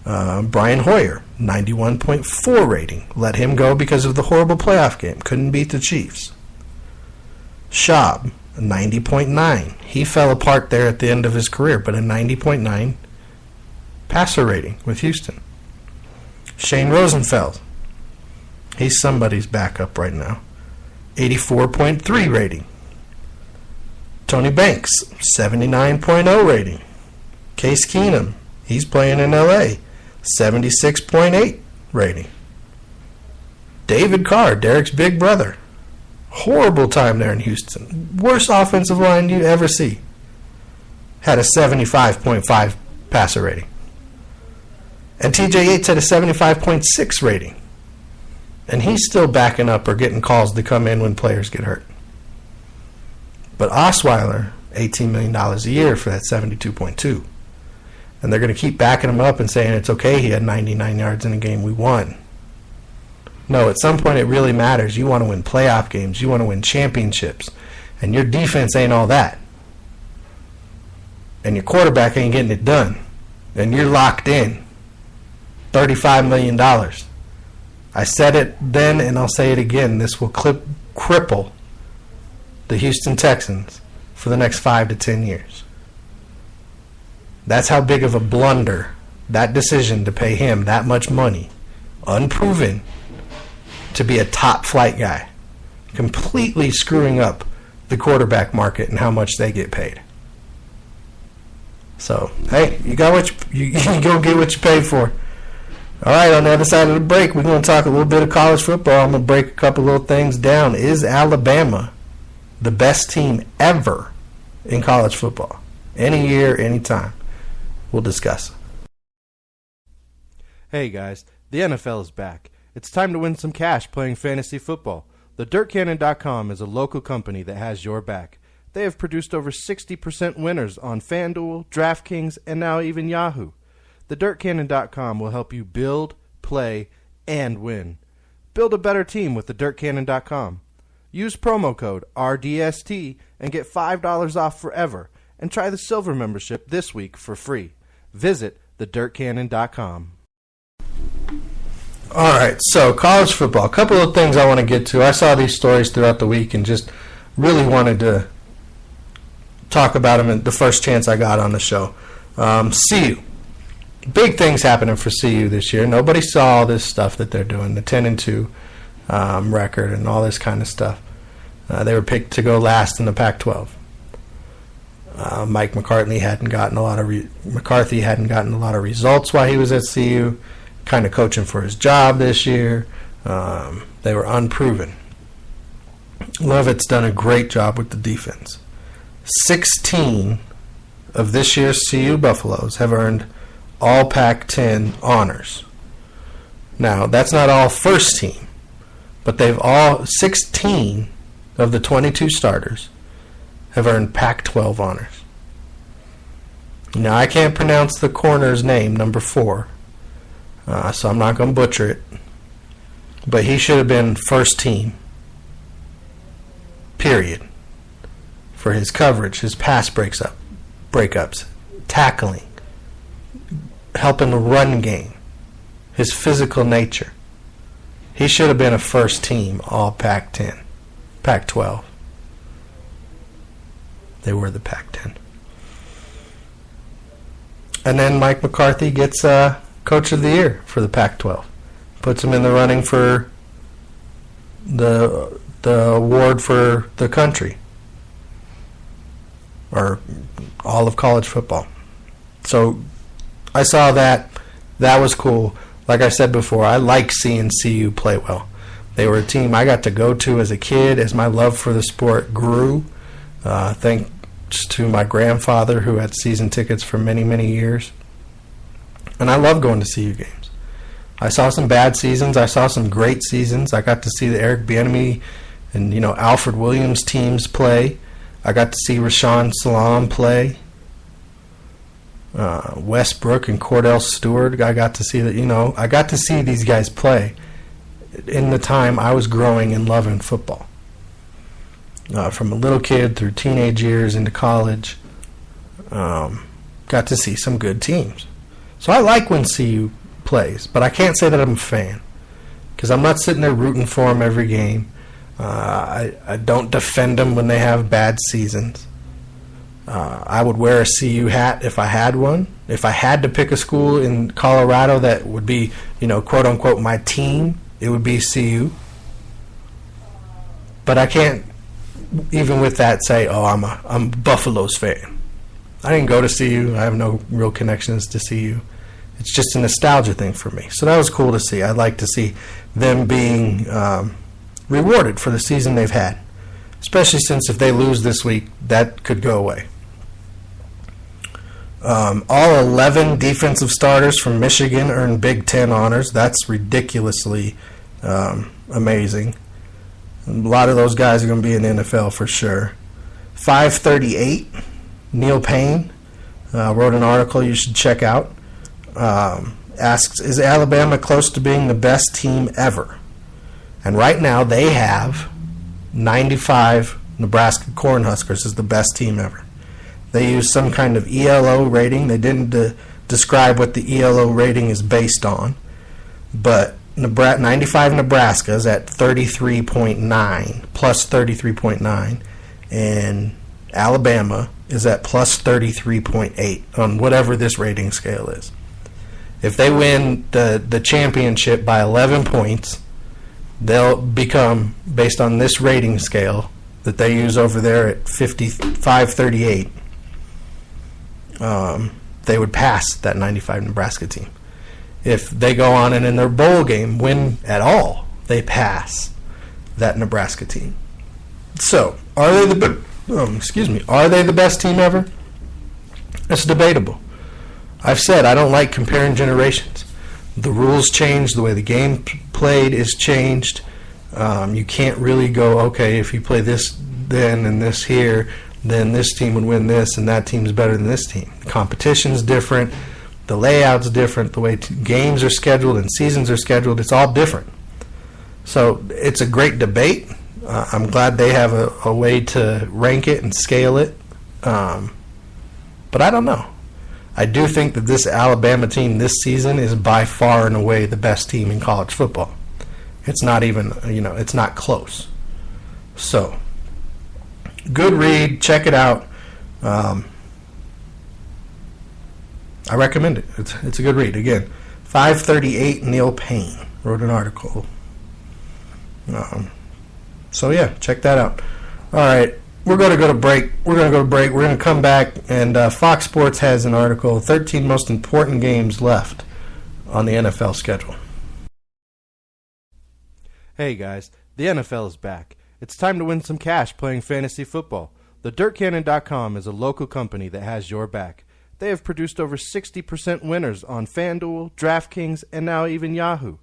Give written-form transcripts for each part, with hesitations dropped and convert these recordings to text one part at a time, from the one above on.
Brian Hoyer, 91.4 rating. Let him go because of the horrible playoff game. Couldn't beat the Chiefs. Schaub, 90.9. He fell apart there at the end of his career, but a 90.9 passer rating with Houston. Shane Rosenfeld, he's somebody's backup right now. 84.3 rating. Tony Banks, 79.0 rating. Case Keenum, he's playing in L.A., 76.8 rating. David Carr, Derek's big brother. Horrible time there in Houston. Worst offensive line you'd ever see. Had a 75.5 passer rating. And TJ Yates had a 75.6 rating. And he's still backing up or getting calls to come in when players get hurt. But Osweiler, $18 million a year for that 72.2. And they're going to keep backing him up and saying it's okay, he had 99 yards in a game, we won. No, at some point it really matters. You want to win playoff games. You want to win championships. And your defense ain't all that. And your quarterback ain't getting it done. And you're locked in. $35 million. I said it then and I'll say it again. This will cripple the Houston Texans for the next 5 to 10 years. That's how big of a blunder that decision to pay him that much money, unproven, to be a top flight guy, completely screwing up the quarterback market and how much they get paid. So, hey, you got what you go get what you pay for. All right, on the other side of the break, we're going to talk a little bit of college football. I'm going to break a couple little things down. Is Alabama the best team ever in college football? Any year, any time. We'll discuss. Hey guys, the NFL is back. It's time to win some cash playing fantasy football. TheDirtCannon.com is a local company that has your back. They have produced over 60% winners on FanDuel, DraftKings, and now even Yahoo. TheDirtCannon.com will help you build, play, and win. Build a better team with TheDirtCannon.com. Use promo code RDST and get $5 off forever. And try the Silver membership this week for free. Visit TheDirtCannon.com. All right, so college football. A couple of things I want to get to. I saw these stories throughout the week and just really wanted to talk about them at the first chance I got on the show. CU. Big things happening for CU this year. Nobody saw all this stuff that they're doing, the 10-2 record and all this kind of stuff. They were picked to go last in the Pac-12. Mike McCarthy hadn't gotten a lot of results while he was at CU, kind of coaching for his job this year. They were unproven. Lovett's done a great job with the defense. 16 of this year's CU Buffaloes have earned all Pac-10 honors. Now, that's not all first team, but 16 of the 22 starters have earned Pac-12 honors. Now, I can't pronounce the corner's name, number 4, so I'm not going to butcher it, but he should have been first team, period, for his coverage, his pass breakups, tackling, helping the run game, his physical nature. He should have been a first team all Pac-10, Pac-12. They were the Pac-10. And then Mike McCarthy gets Coach of the Year for the Pac-12. Puts him in the running for the award for the country. Or all of college football. So I saw that. That was cool. Like I said before, I like seeing CU play well. They were a team I got to go to as a kid as my love for the sport grew. Thanks to my grandfather who had season tickets for many, many years. And I love going to CU games. I saw some bad seasons. I saw some great seasons. I got to see the Eric Bieniemy and Alfred Williams teams play. I got to see Rashawn Salam play. Westbrook and Cordell Stewart. I got to see that. I got to see these guys play in the time I was growing and loving football. From a little kid through teenage years into college, got to see some good teams. So I like when CU plays, but I can't say that I'm a fan because I'm not sitting there rooting for them every game. I don't defend them when they have bad seasons. I would wear a CU hat if I had one. If I had to pick a school in Colorado that would be, quote unquote, my team, it would be CU. But I can't, even with that, say, I'm a Buffalo's fan. I didn't go to CU. I have no real connections to CU. It's just a nostalgia thing for me. So that was cool to see. I'd like to see them being rewarded for the season they've had, especially since if they lose this week, that could go away. All 11 defensive starters from Michigan earned Big Ten honors. That's ridiculously amazing. A lot of those guys are going to be in the NFL for sure. 538, Neil Payne wrote an article you should check out. Asks, is Alabama close to being the best team ever? And right now they have 95 Nebraska Cornhuskers as the best team ever. They use some kind of ELO rating. They didn't describe what the ELO rating is based on. But 95 Nebraska is at 33.9, plus 33.9. And Alabama is at plus 33.8 on whatever this rating scale is. If they win the championship by 11 points, they'll become, based on this rating scale that they use over there at 55-38, they would pass that 95 Nebraska team. If they go on and in their bowl game win at all, they pass that Nebraska team. So, are they the best team ever? It's debatable. I've said I don't like comparing generations. The rules change, the way the game played is changed. You can't really go, okay, if you play this then and this here, then this team would win this and that team's better than this team. The competition's different, the layout's different, the way games are scheduled and seasons are scheduled, it's all different. So it's a great debate. I'm glad they have a way to rank it and scale it. But I don't know. I do think that this Alabama team this season is by far and away the best team in college football. It's not even, it's not close. So, good read. Check it out. I recommend it. It's a good read. Again, 538 Neil Payne wrote an article. So, yeah, check that out. All right. We're going to go to break. We're going to come back, and Fox Sports has an article, 13 most important games left on the NFL schedule. Hey guys, the NFL is back. It's time to win some cash playing fantasy football. TheDirtCannon.com is a local company that has your back. They have produced over 60% winners on FanDuel, DraftKings, and now even Yahoo.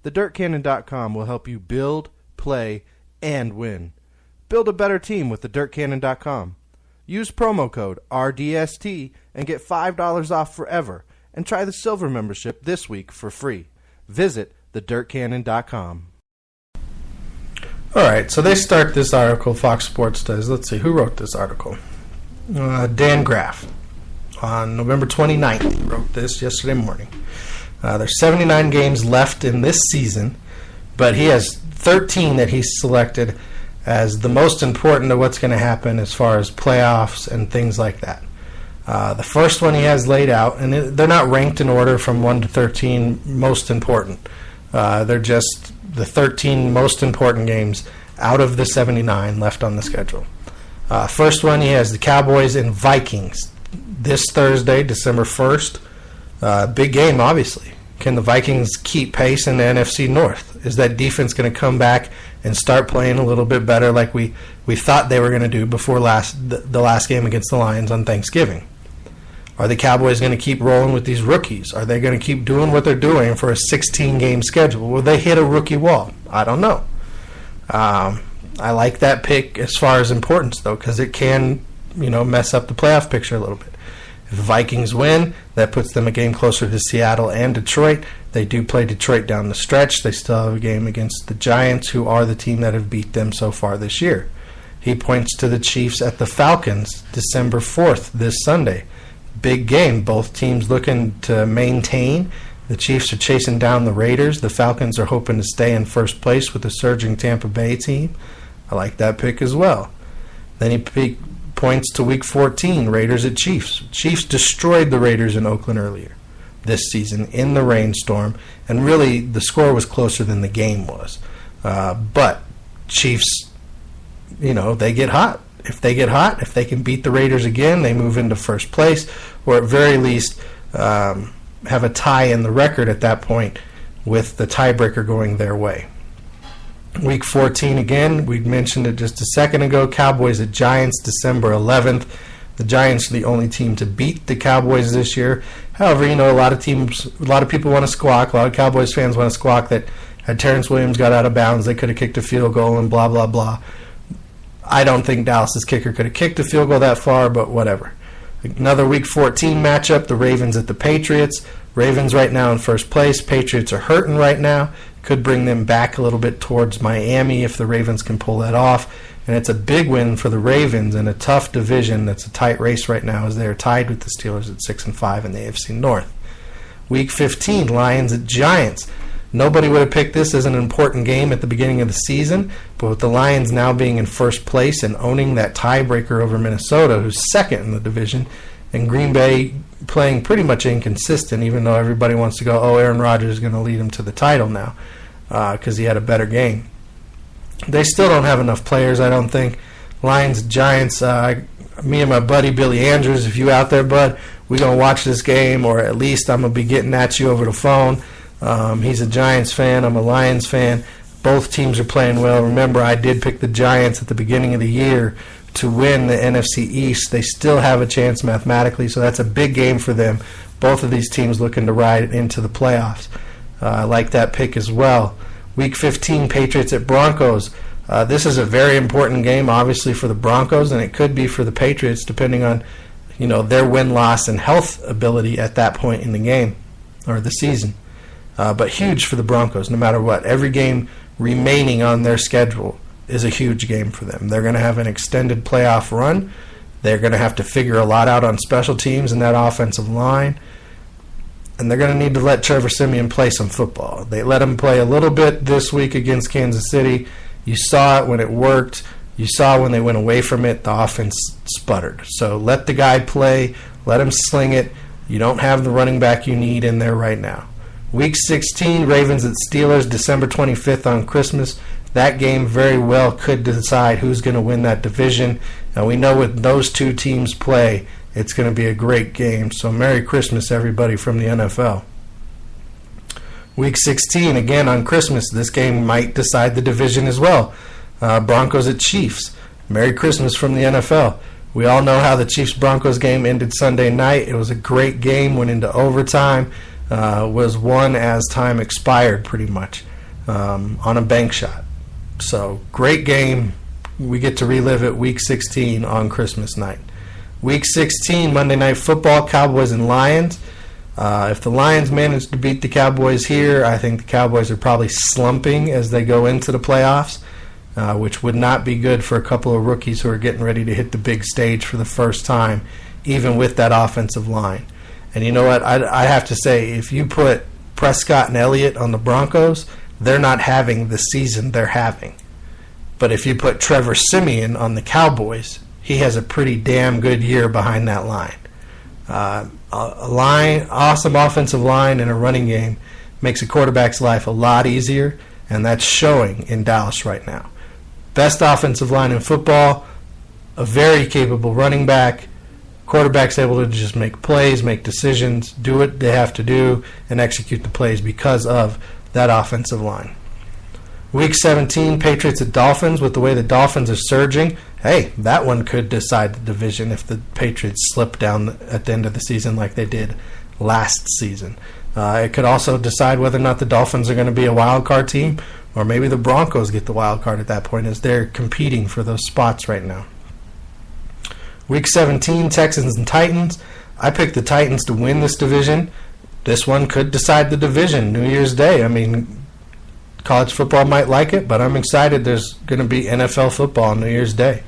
TheDirtCannon.com will help you build, play, and win. Build a better team with TheDirtCannon.com. Use promo code RDST and get $5 off forever. And try the Silver membership this week for free. Visit TheDirtCannon.com. All right, so they start this article, Fox Sports does. Let's see, who wrote this article? Dan Graff. On November 29th, he wrote this yesterday morning. There's 79 games left in this season, but he has 13 that he's selected as the most important of what's going to happen as far as playoffs and things like that. The first one he has laid out, and they're not ranked in order from 1 to 13 most important. They're just the 13 most important games out of the 79 left on the schedule. First one, he has the Cowboys and Vikings this Thursday, December 1st. Big game, obviously. Can the Vikings keep pace in the NFC North? Is that defense going to come back and start playing a little bit better like we thought they were going to do before the last game against the Lions on Thanksgiving? Are the Cowboys going to keep rolling with these rookies? Are they going to keep doing what they're doing for a 16-game schedule? Will they hit a rookie wall? I don't know. I like that pick as far as importance, though, because it can, mess up the playoff picture a little bit. If the Vikings win, that puts them a game closer to Seattle and Detroit. They do play Detroit down the stretch. They still have a game against the Giants, who are the team that have beat them so far this year. He points to the Chiefs at the Falcons December 4th, this Sunday. big game. Both teams looking to maintain. The Chiefs are chasing down the Raiders. The Falcons are hoping to stay in first place with the surging Tampa Bay team. I like that pick as well. Then he points to Week 14, Raiders at Chiefs. Chiefs destroyed the Raiders in Oakland earlier this season in the rainstorm, and really the score was closer than the game was. But Chiefs, they get hot. If they get hot, if they can beat the Raiders again, they move into first place, or at very least have a tie in the record at that point with the tiebreaker going their way. Week 14 again, we mentioned it just a second ago, Cowboys at Giants, December 11th. The Giants are the only team to beat the Cowboys this year. However, a lot of people want to squawk, a lot of Cowboys fans want to squawk that had Terrence Williams got out of bounds, they could have kicked a field goal and blah, blah, blah. I don't think Dallas's kicker could have kicked a field goal that far, but whatever. Another Week 14 matchup, the Ravens at the Patriots. Ravens right now in first place. Patriots are hurting right now. Could bring them back a little bit towards Miami if the Ravens can pull that off. And it's a big win for the Ravens in a tough division that's a tight race right now as they're tied with the Steelers at 6-5 in the AFC North. Week 15, Lions at Giants. Nobody would have picked this as an important game at the beginning of the season, but with the Lions now being in first place and owning that tiebreaker over Minnesota, who's second in the division, and Green Bay playing pretty much inconsistent, even though everybody wants to go, Aaron Rodgers is going to lead them to the title now because he had a better game. They still don't have enough players, I don't think. Lions, Giants, me and my buddy Billy Andrews, if you out there, bud, we're going to watch this game, or at least I'm going to be getting at you over the phone. He's a Giants fan. I'm a Lions fan. Both teams are playing well. Remember, I did pick the Giants at the beginning of the year to win the NFC East. They still have a chance mathematically, so that's a big game for them. Both of these teams looking to ride into the playoffs. I like that pick as well. Week 15, Patriots at Broncos. This is a very important game, obviously, for the Broncos, and it could be for the Patriots, depending on their win-loss and health ability at that point in the game or the season. But huge for the Broncos, no matter what. Every game remaining on their schedule is a huge game for them. They're going to have an extended playoff run. They're going to have to figure a lot out on special teams and that offensive line. And they're going to need to let Trevor Siemian play some football. They let him play a little bit this week against Kansas City. You saw it when it worked. You saw when they went away from it, the offense sputtered. So let the guy play. Let him sling it. You don't have the running back you need in there right now. Week 16, Ravens at Steelers, December 25th on Christmas. That game very well could decide who's going to win that division. And we know with those two teams play, it's going to be a great game. So Merry Christmas, everybody from the NFL. Week 16, again on Christmas, this game might decide the division as well. Broncos at Chiefs. Merry Christmas from the NFL. We all know how the Chiefs-Broncos game ended Sunday night. It was a great game, went into overtime. Was won as time expired pretty much on a bank shot. So great game. We get to relive it Week 16 on Christmas night. Week 16, Monday Night Football, Cowboys and Lions. If the Lions manage to beat the Cowboys here, I think the Cowboys are probably slumping as they go into the playoffs, which would not be good for a couple of rookies who are getting ready to hit the big stage for the first time, even with that offensive line. And you know what? I have to say, if you put Prescott and Elliott on the Broncos, they're not having the season they're having. But if you put Trevor Siemian on the Cowboys, he has a pretty damn good year behind that line. Awesome offensive line and a running game makes a quarterback's life a lot easier, and that's showing in Dallas right now. Best offensive line in football, a very capable running back, quarterback's able to just make plays, make decisions, do what they have to do, and execute the plays because of that offensive line. Week 17, Patriots at Dolphins. With the way the Dolphins are surging, hey, that one could decide the division if the Patriots slip down at the end of the season like they did last season. It could also decide whether or not the Dolphins are going to be a wild card team, or maybe the Broncos get the wild card at that point as they're competing for those spots right now. Week 17, Texans and Titans. I picked the Titans to win this division. This one could decide the division New Year's Day. I mean, college football might like it, but I'm excited there's going to be NFL football on New Year's Day.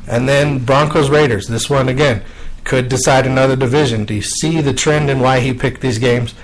And then Broncos-Raiders. This one, again, could decide another division. Do you see the trend in why he picked these games?